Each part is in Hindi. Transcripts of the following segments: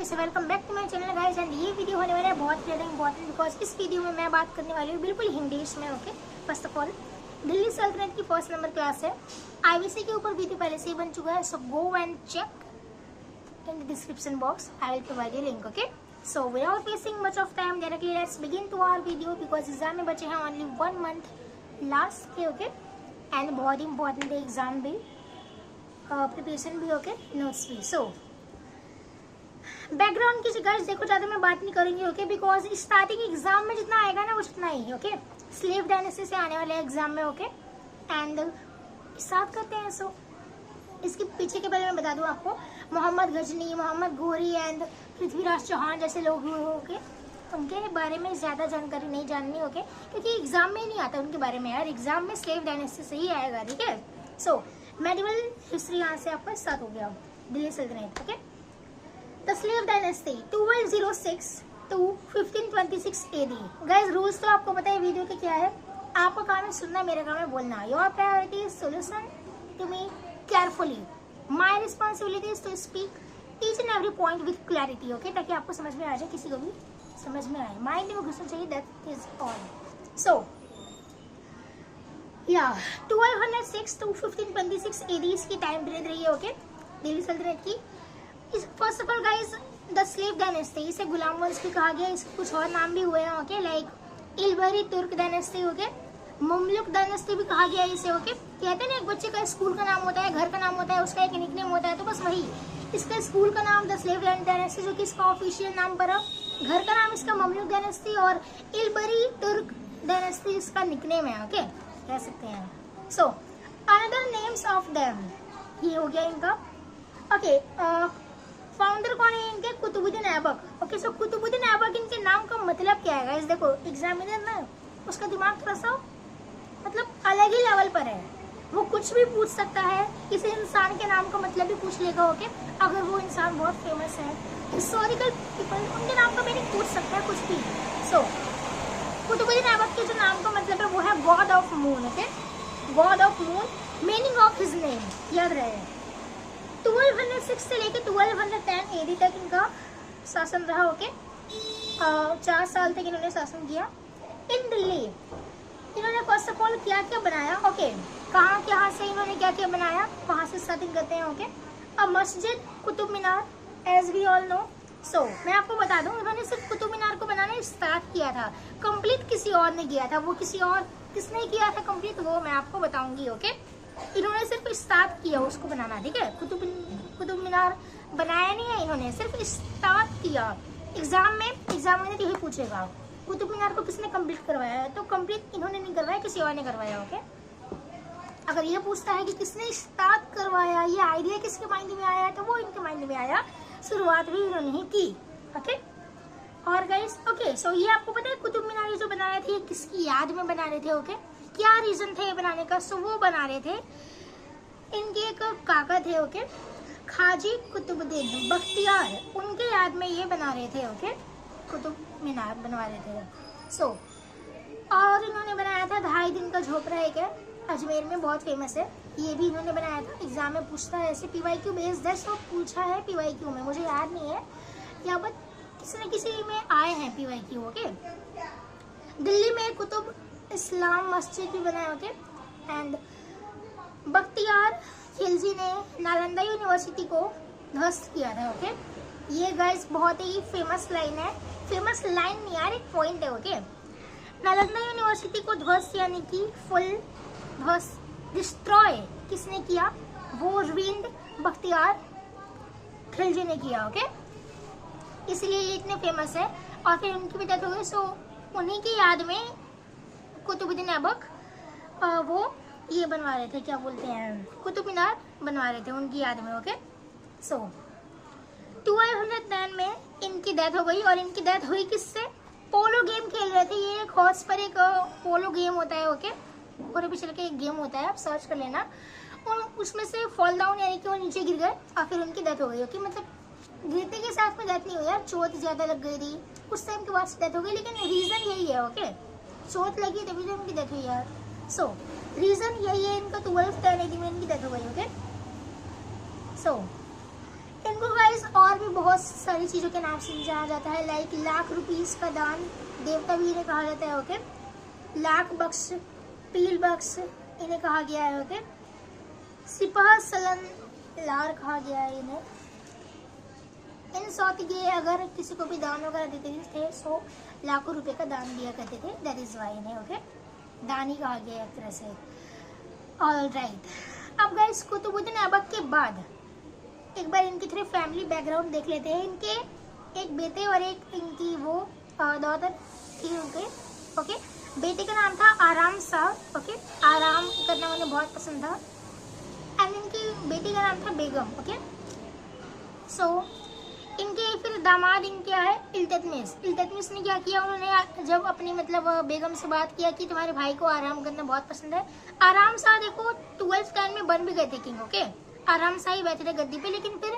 Okay so welcome back to my channel guys. And ये वीडियो होने वाला है बहुत ज़्यादा इंपॉर्टेंट बिकॉज इस वीडियो में मैं बात करने वाली हूँ बिल्कुल इंग्लिश में। Okay first of all Delhi सल्तनत की फर्स्ट नंबर क्लास है। आईबीसी के ऊपर वीडियो पहले से ही बन चुका है, so go and check in the description box. I will provide you link. Okay so without wasting much of time directly let's begin to our video because exam में बचे हैं ओनली 1 मंथ लास्ट के। ओके एंड बहुत इंपॉर्टेंट है एग्जाम भी, प्रिपरेशन भी, ओके नोट्स भी। सो बैकग्राउंड की गाइस देखो ज़्यादा मैं बात नहीं करूंगी। ओके बिकॉज स्टार्टिंग एग्जाम में जितना आएगा ना उतना ही। ओके स्लेव डायनेस्टी से आने वाले एग्जाम में। ओके एंड स्टार्ट करते हैं। सो इसके पीछे के बारे में बता दूं आपको, मोहम्मद गजनी, मोहम्मद घोरी एंड पृथ्वीराज चौहान जैसे लोग होंगे, उनके बारे में ज़्यादा जानकारी नहीं जाननी। ओके क्योंकि एग्जाम में नहीं आता उनके बारे में यार, एग्जाम में स्लेव डायनेस्टी से ही आएगा। ठीक है सो मेडिवल हिस्ट्री यहाँ से आपका स्टार्ट हो गया, दिल्ली सल्तनत। Okay The slave dynasty 1206 to 1526 AD। Guys rules तो आपको पता है वीडियो के क्या है, आपका काम है सुनना, मेरा काम है बोलना। Your priority is to listen to me carefully, my responsibility is to speak each and every point with clarity. Okay ताकि आपको समझ में आ जाए, किसी को भी समझ में आए, माइंड में घुसना चाहिए, दैट इज ऑल। सो या 1206 to 1526 AD इसकी टाइम पीरियड रही है। ओके दिल्ली सल्तनत की। First of all guys the slave dynasty, इसे गुलाम वंश भी कहा गया, इसके कुछ और नाम भी हुए हैं। ओके लाइक इलबरी तुर्क डायनेस्टी, ओके मुमलुक डायनेस्टी भी कहा गया इसे। ओके कहते हैं ना एक बच्चे का स्कूल का नाम होता है, घर का नाम होता है, उसका एक निकनेम होता है, तो बस वही इसका स्कूल का नाम द स्लेव डायनेस्टी जो कि इसका ऑफिशियल नाम पड़ा, घर का नाम इसका मुमलुक डायनेस्टी और इलबरी तुर्क डायनेस्टी इसका निकनेम है। ओके कह सकते हैं। So another names of them, ये हो गया इनका। ओके फाउंडर कौन है इनके? कुतुबुद्दीन ऐबक। ओके सो कुतुबुद्दीन ऐबक इनके नाम का मतलब क्या है गाइस? देखो एग्जामिनर ना उसका दिमाग थोड़ा सा मतलब अलग ही लेवल पर है, वो कुछ भी पूछ सकता है, किसी इंसान के नाम का मतलब भी पूछ लेगा। ओके अगर वो इंसान बहुत फेमस है, हिस्टोरिकल पीपल, उनके नाम का मीनिंग पूछ सकता है कुछ भी। सो कुतुबुद्दीन ऐबक के जो नाम का मतलब है वो है God of moon. Okay God of moon, meaning of his name याद रहे। 1206 से लेकर 1210 AD तक इनका शासन रहा। ओके 4 साल तक इन्होंने शासन किया इन दिल्ली। इन्होंने फर्स्ट ऑफ ऑल क्या क्या बनाया? ओके कहाँ से इन्होंने क्या क्या बनाया, वहाँ से स्टार्टिंग करते हैं। ओके अब मस्जिद, Qutub Minar, as we all know. सो मैं आपको बता दूं इन्होंने सिर्फ कुतुब मीनार को बनाना स्टार्ट किया था, कंप्लीट किसी और ने किया था। वो किसी और किसने किया था कंप्लीट वो मैं आपको बताऊंगी। ओके इन्होंने सिर्फ स्टार्ट किया उसको बनाना। ठीक है कुतुब मीनार बनाया नहीं है इन्होंने, सिर्फ स्टार्ट किया। एग्जाम में यही पूछेगा कुतुब मीनार को किसने कंप्लीट करवाया है, तो कंप्लीट इन्होंने नहीं करवाया, किसी और ने करवाया। ओके अगर ये पूछता है कि किसने स्टार्ट करवाया, ये आइडिया किसके माइंड में आया, तो वो इनके माइंड में आया, शुरुआत भी इन्होंने ही की। ओके और गाइस ओके सो ये आपको पता है कुतुब मीनार जो बना रहे थे किसकी याद में बना रहे थे? ओके क्या रीजन थे ये बनाने का? सो वो बना रहे थे, इनके एक काका थे ओके खाजी कुतुबुद्दीन बख्तियार, उनके याद में ये बना रहे थे। ओके कुतुब मीनार बनवा रहे थे। सो और इन्होंने बनाया था 2.5 दिन का झोपड़ा, एक है अजमेर में बहुत फेमस है, ये भी इन्होंने बनाया था। एग्जाम में पूछता है ऐसे PYQ बेस्ड है, सो पूछा है PYQ में, मुझे याद नहीं है, या बट किसी न किसी में आए हैं PYQ। ओके दिल्ली में कुतुब इस्लाम मस्जिद भी बनाया। ओके एंड बख्तियार खिलजी ने नालंदा यूनिवर्सिटी को ध्वस्त किया था। ओके ये गाइस बहुत ही फेमस लाइन है, फेमस लाइन नहीं यार एक पॉइंट है। ओके नालंदा यूनिवर्सिटी को ध्वस्त यानी कि फुल ध्वस्त, डिस्ट्रॉय किसने किया? वो रविंद बख्तियार खिलजी ने किया। ओके इसलिए ये इतने फेमस है और फिर उनकी भी डेथ हो गई। सो उन्हीं की याद में कुतुबुद्दीन ऐबक वो ये बनवा रहे थे, क्या बोलते हैं, कुतुब मीनार बनवा रहे थे उनकी याद में। ओके सो 1210 में इनकी डेथ हो गई और इनकी डेथ हुई किससे? पोलो गेम खेल रहे थे ये, एक हॉर्स पर एक पोलो गेम होता है। ओके और अभी चल के एक गेम होता है, आप सर्च कर लेना, और उसमें से फॉल डाउन यानी कि वो नीचे गिर गए और फिर उनकी डेथ हो गई। ओके मतलब गिरते के साथ में डेथ नहीं हुई यार, चोट ज्यादा लग गई थी उस टाइम के बाद डेथ हो गई, लेकिन रीजन यही है। ओके चोट लगी तभी तो उनकी डेथ हुई यार। सो रीजन यही है इनका, 1210 AD में इनकी डेथ हो गई। ओके सो इन इनको गाइस और भी बहुत सारी चीज़ों के नाम से जाना जाता है, लाइक लाख रुपीस का दान देवता भी इन्हें कहा जाता है। ओके, लाख बख्श, पील बख्श इन्हें कहा गया है। ओके, सिपाह सलन लार कहा गया है इन्हें। इन शॉर्ट ये अगर किसी को भी दान वगैरह देते थे सो लाखों रुपए का दान दिया करते थे, दैट इज वाई इन्हें ओके दानी कहा गया एक तरह से। ऑलराइट, अब गाइस कुतुबुद्दीन ऐबक के बाद एक बार इनकी थोड़ी फैमिली बैकग्राउंड देख लेते हैं। इनके एक बेटे और एक इनकी वो डॉटर थी उनके। ओके, बेटे का नाम था आराम शाह। ओके, आराम करना उन्हें बहुत पसंद था। एंड इनकी बेटी का नाम था बेगम। ओके, सो इनके फिर दामाद इनके आए इल्तुतमिश। इल्तुतमिश ने क्या किया, उन्होंने जब अपनी मतलब बेगम से बात किया कि तुम्हारे भाई को आराम करना बहुत पसंद है। आराम शाह देखो 12th टाइम में बन भी गए थे किंग। ओके, आराम शाह ही बैठे थे गद्दी पे, लेकिन फिर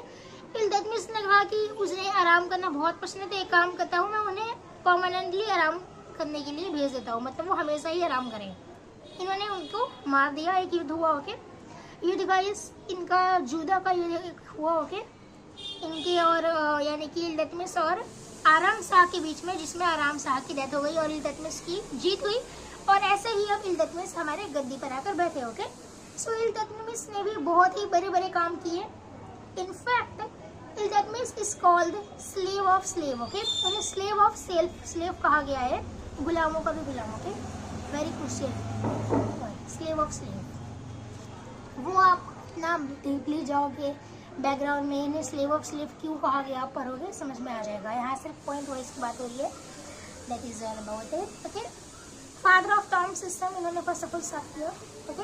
इल्तुतमिश ने कहा कि उसे आराम करना बहुत पसंद है, तो एक काम करता हूँ मैं उन्हें परमानेंटली आराम करने के लिए भेज देता हूँ, मतलब वो हमेशा ही आराम करें। इन्होंने उनको मार दिया, एक युद्ध हुआ। ओके, युद्ध का इनका जुदा का युद्ध हुआ। ओके, इनके और यानी कि इल्तुतमिश और आराम शाह के बीच में, जिसमें आराम शाह की डेथ हो गई और इल्तुतमिश की जीत हुई। और ऐसे ही अब इल्तुतमिश हमारे गद्दी पर आकर बैठे। ओके, सो इल्तुतमिश ने भी बहुत ही बड़े बड़े काम किए। In fact Iltutmish is called slave of slave. Okay, उन्हें स्लेव ऑफ सेल्फ स्लेव कहा गया है, गुलामों का भी गुलाम। Okay, very crucial, slave of slave. वो आप नाम डीपली जाओगे बैकग्राउंड में, इन्हें स्लेव ऑफ स्लेव क्यों कहा गया आप पढ़ोगे समझ में आ जाएगा। यहाँ सिर्फ पॉइंट वाइज की बात हो रही है, that is all about it. Okay, father of town system इन्होंने फर्स्ट ऑफ ऑल स्टार्ट किया। Okay,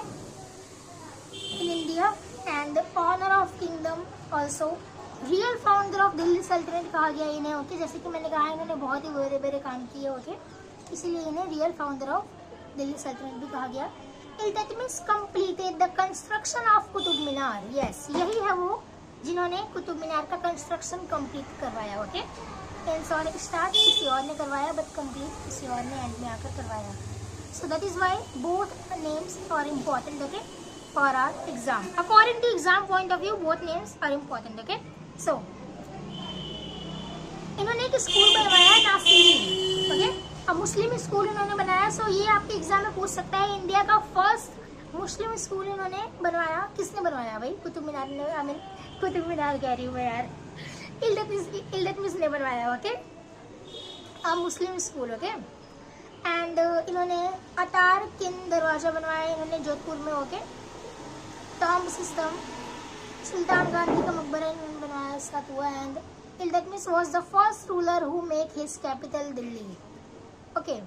in India and owner of kingdom also, real founder of Delhi सल्तनत कहा गया इन्हें। ओके, जैसे कि मैंने कहा इन्होंने बहुत ही बड़े बड़े काम किए। ओके, इसीलिए इन्हें रियल फाउंडर ऑफ दिल्ली सल्तनत भी कहा गया। Iltutmish completed the construction of Qutub Minar. Yes, यही है वो जिन्होंने कुतुब मीनार का कंस्ट्रक्शन कंप्लीट करवाया। ओके, स्टार्ट किसी और ने करवाया बट कंप्लीट किसी और ने एंड में आकर करवाया। So that is why both names are important. Okay, for our exam, according to exam point of view both names are important. Okay, so इन्होंने एक स्कूल बनवाया नासिरी। ओके, अब मुस्लिम स्कूल इन्होंने बनाया। सो ये आपके एग्जाम में पूछ सकता है, इंडिया का फर्स्ट मुस्लिम स्कूल इन्होंने बनवाया, किसने बनवाया भाई? कुतुब मीनार ने, आई मीन कुतुब मीनार कह रही हूँ मैं यार, इल्तुतमिश ने बनवाया। ओके, अब मुस्लिम स्कूल। ओके, एंड इन्होंने अतार किन दरवाजा बनवाया इन्होंने जोधपुर में। ओके, टॉम्ब सिस्टम, सुल्तान गांधी का मकबरा इन्होंने बनवाया, साथ हुआ। And Iltutmish was the first ruler who make his capital Delhi. Okay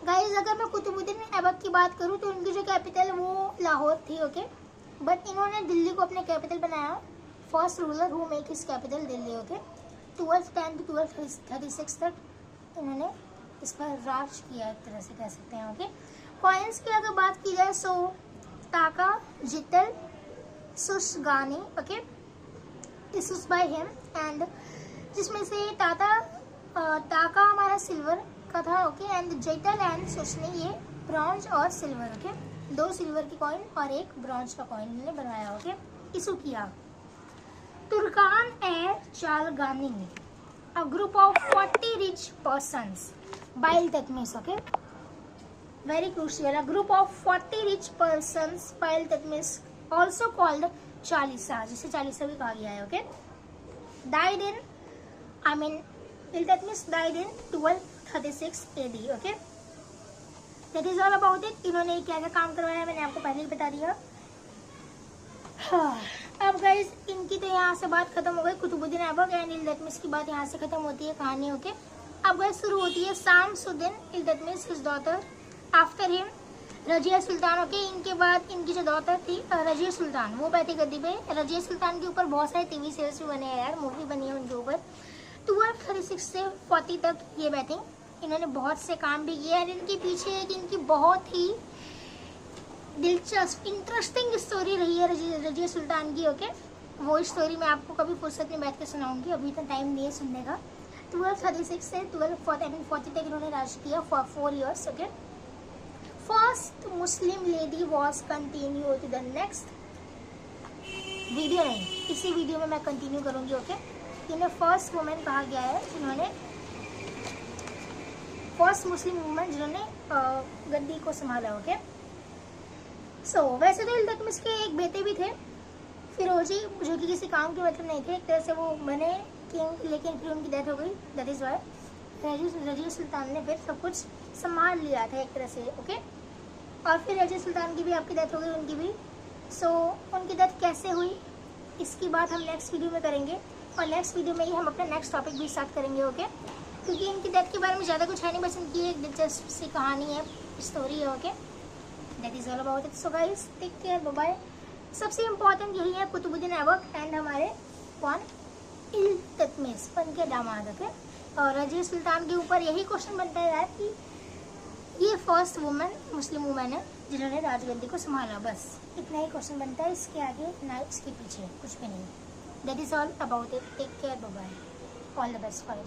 guys, अगर मैं कुतुबुद्दीन ऐबक की बात करूँ तो उनकी जो कैपिटल वो लाहौर थी। ओके, बट इन्होंने दिल्ली को अपने कैपिटल बनाया। First ruler who make his capital Delhi. Okay, 1210 to 1236 तक इन्होंने इस पर राज किया, एक तरह से कह सकते हैं। ओके, कॉइन्स की अगर बात की जाए so taka, jital, shashgani. Okay, issues by him, and जिसमें से टाका हमारा सिल्वर का था। Okay, and jital and shashgani ये ब्रॉन्ज और सिल्वर। ओके, 2 सिल्वर की कॉइन और 1 ब्रॉन्ज का कॉइन इन्होंने बनवाया। ओके, इशू किया। तुर्कान ए चालगानी, a group of 40 rich persons by Iltutmish. Okay, very crucial, a group of 40 rich persons by Iltutmish, also called Chalisa, जिसे चालीसा भी कहा गया है। Okay, died in, I mean Iltutmish died in 1236 AD. Okay, that is all about it. इन्होंने क्या क्या काम करवाया मैंने आपको पहले ही बता दिया। अब गाइज इनकी तो यहाँ से बात खत्म हो गई, कुतुबुद्दीन ऐबक एंड इल्तुतमिश की बात यहाँ से खत्म होती है कहानी। ओके, अब गाइज शुरू होती है Shamsuddin Iltutmish, his daughter, after him Razia Sultan. Okay, इनके बाद इनकी जो डॉटर थी रजिया सुल्तान, वो बैठी गद्दी पे। रजिया सुल्तान के ऊपर बहुत सारे टीवी सीरियल्स भी बने हैं यार, मूवी बनी है उनके ऊपर। 1236 से 40 तक ये बैठी, इन्होंने बहुत से काम भी किए। और इनके पीछे एक इनकी बहुत ही दिलचस्प इंटरेस्टिंग स्टोरी रही है रजिया सुल्तान की। ओके, वो स्टोरी मैं आपको कभी फुर्सत में बैठ के सुनाऊंगी, अभी तो टाइम नहीं है सुनने का। 1236 से 1240 तक इन्होंने राज किया for 4 years। Okay, first Muslim lady was continue to the next video नहीं, इसी वीडियो में मैं कंटिन्यू करूँगी। ओके, इन्हें फर्स्ट वुमेन कहा गया है जिन्होंने, फर्स्ट मुस्लिम वुमेन जिन्होंने गद्दी को संभाला। ओके, सो वैसे तो इल्तुतमिश के एक बेटे भी थे, फिरोजी, जो कि किसी काम के मतलब नहीं थे, एक तरह से वो बने किंग, लेकिन फिर उनकी डेथ हो गई। दैट इज़ वाई रजीज सुल्तान ने फिर सब कुछ संभाल लिया था एक तरह से। ओके, और फिर रजीज सुल्तान की भी आपकी डेथ हो गई, उनकी भी। सो उनकी डेथ कैसे हुई इसकी बात हम नेक्स्ट वीडियो में करेंगे, और नेक्स्ट वीडियो में ही हम अपना नेक्स्ट टॉपिक भी स्टार्ट करेंगे। ओके, क्योंकि इनकी डेथ के बारे में ज़्यादा कुछ है नहीं, बस इनकी एक दिलचस्प सी कहानी है, स्टोरी है। Okay, that is all about it. So guys, take care, bye bye. सबसे इम्पोर्टेंट यही है कुतुबुद्दीन ऐबक एंड हमारे कौन, इल्तुतमिश, उनके दामाद। ओके, और रजीज सुल्तान के ऊपर यही क्वेश्चन बनता है यार कि ये फर्स्ट वुमेन मुस्लिम वुमेन है जिन्होंने राजगद्दी को संभाला, बस इतना ही क्वेश्चन बनता है, इसके आगे ना इसके पीछे कुछ भी नहीं। That is all about it. Take care, bye bye, all the best for it.